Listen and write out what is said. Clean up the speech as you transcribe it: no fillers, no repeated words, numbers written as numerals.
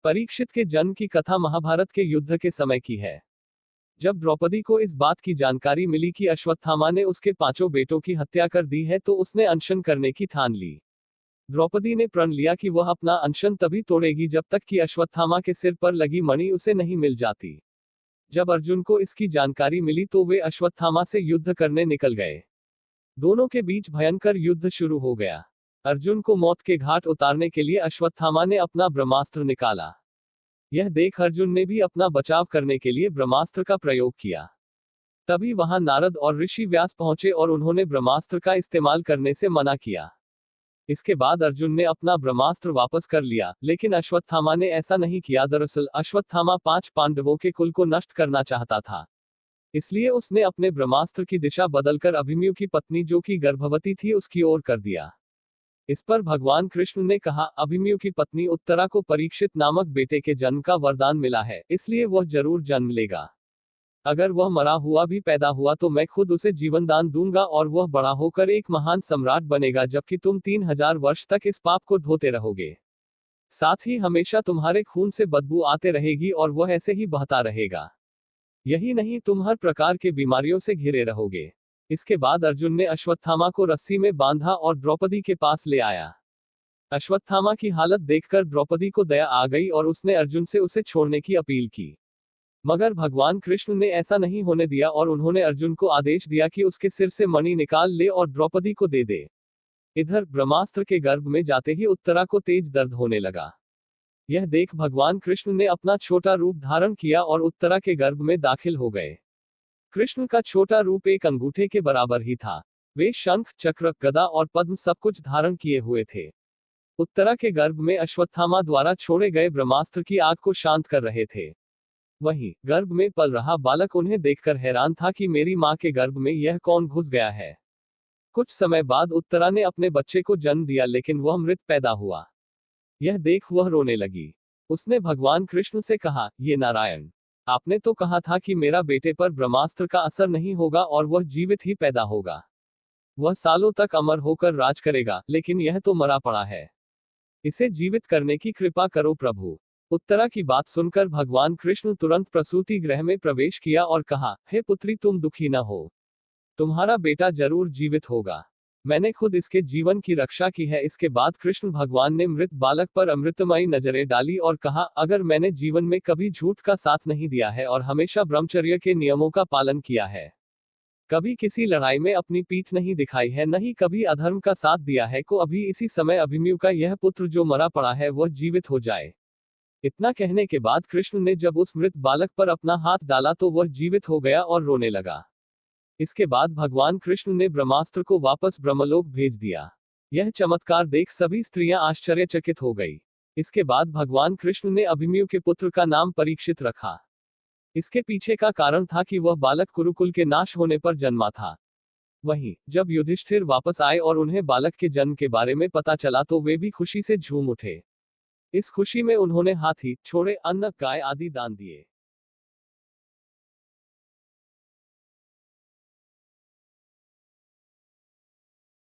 परीक्षित के जन्म की कथा महाभारत के युद्ध के समय की है। जब द्रौपदी को इस बात की जानकारी मिली कि अश्वत्थामा ने उसके 5 बेटों की हत्या कर दी है तो उसने अनशन करने की ठान ली। द्रौपदी ने प्रण लिया कि वह अपना अनशन तभी तोड़ेगी जब तक कि अश्वत्थामा के सिर पर लगी मणि उसे नहीं मिल जाती। जब अर्जुन को इसकी जानकारी मिली तो वे अश्वत्थामा से युद्ध करने निकल गए। दोनों के बीच भयंकर युद्ध शुरू हो गया। अर्जुन को मौत के घाट उतारने के लिए अश्वत्थामा ने अपना ब्रह्मास्त्र निकाला। यह देख अर्जुन ने भी अपना बचाव करने के लिए ब्रह्मास्त्र का प्रयोग किया। तभी वहां नारद और ऋषि व्यास पहुंचे और उन्होंने ब्रह्मास्त्र का इस्तेमाल करने से मना किया। इसके बाद अर्जुन ने अपना ब्रह्मास्त्र वापस कर लिया, लेकिन अश्वत्थामा ने ऐसा नहीं किया। दरअसल अश्वत्थामा 5 पांडवों के कुल को नष्ट करना चाहता था। इसलिए उसने अपने ब्रह्मास्त्र की दिशा बदलकर अभिमन्यु की पत्नी जो कि गर्भवती थी उसकी ओर कर दिया। इस पर भगवान कृष्ण ने कहा, अभिमन्यु की पत्नी उत्तरा को परीक्षित नामक बेटे के जन्म का वरदान मिला है, इसलिए वह जरूर जन्म लेगा। अगर वह मरा हुआ भी पैदा हुआ तो मैं खुद उसे जीवन दान दूंगा और वह बड़ा होकर एक महान सम्राट बनेगा, जबकि तुम 3000 वर्ष तक इस पाप को ढोते रहोगे। साथ ही हमेशा तुम्हारे खून से बदबू आते रहेगी और वह ऐसे ही बहता रहेगा। यही नहीं, तुम हर प्रकार के बीमारियों से घिरे रहोगे। इसके बाद अर्जुन ने अश्वत्थामा को रस्सी में बांधा और द्रौपदी के पास ले आया। अश्वत्थामा की हालत देखकर द्रौपदी को दया आ गई और उसने अर्जुन से उसे छोड़ने की अपील की। मगर भगवान कृष्ण ने ऐसा नहीं होने दिया और उन्होंने अर्जुन को आदेश दिया कि उसके सिर से मणि निकाल ले और द्रौपदी को दे दे। इधर ब्रह्मास्त्र के गर्भ में जाते ही उत्तरा को तेज दर्द होने लगा। यह देख भगवान कृष्ण ने अपना छोटा रूप धारण किया और उत्तरा के गर्भ में दाखिल हो गए। कृष्ण का छोटा रूप एक अंगूठे के बराबर ही था। वे शंख, चक्र, गदा और पद्म सब कुछ धारण किए हुए थे। उत्तरा के गर्भ में अश्वत्थामा द्वारा छोड़े गए ब्रह्मास्त्र की आग को शांत कर रहे थे। वहीं गर्भ में पल रहा बालक उन्हें देखकर हैरान था कि मेरी मां के गर्भ में यह कौन घुस गया है। कुछ समय बाद उत्तरा ने अपने बच्चे को जन्म दिया, लेकिन वह मृत पैदा हुआ। यह देख वह रोने लगी। उसने भगवान कृष्ण से कहा, ये नारायण, आपने तो कहा था कि मेरा बेटे पर ब्रह्मास्त्र का असर नहीं होगा और वह जीवित ही पैदा होगा। वह सालों तक अमर होकर राज करेगा, लेकिन यह तो मरा पड़ा है। इसे जीवित करने की कृपा करो प्रभु। उत्तरा की बात सुनकर भगवान कृष्ण तुरंत प्रसूति गृह में प्रवेश किया और कहा, हे पुत्री, तुम दुखी न हो। तुम्हारा बेटा जरूर जीवित होगा। मैंने खुद इसके जीवन की रक्षा की है। इसके बाद कृष्ण भगवान ने मृत बालक पर अमृतमयी नजरें डाली और कहा, अगर मैंने जीवन में कभी झूठ का साथ नहीं दिया है और हमेशा ब्रह्मचर्य के नियमों का पालन किया है, कभी किसी लड़ाई में अपनी पीठ नहीं दिखाई है, न ही कभी अधर्म का साथ दिया है, को अभी इसी समय अभिमन्यु का यह पुत्र जो मरा पड़ा है वह जीवित हो जाए। इतना कहने के बाद कृष्ण ने जब उस मृत बालक पर अपना हाथ डाला तो वह जीवित हो गया और रोने लगा। इसके बाद भगवान कृष्ण ने ब्रह्मास्त्र को वापस ब्रह्मलोक भेज दिया। यह चमत्कार देख सभी स्त्रियां आश्चर्यचकित हो गई। इसके बाद भगवान कृष्ण ने अभिमन्यु के पुत्र का नाम परीक्षित रखा। इसके पीछे का कारण था कि वह बालक कुरुकुल के नाश होने पर जन्मा था। वहीं जब युधिष्ठिर वापस आए और उन्हें बालक के जन्म के बारे में पता चला तो वे भी खुशी से झूम उठे। इस खुशी में उन्होंने हाथी, घोड़े, अन्न, गाय आदि दान दिए।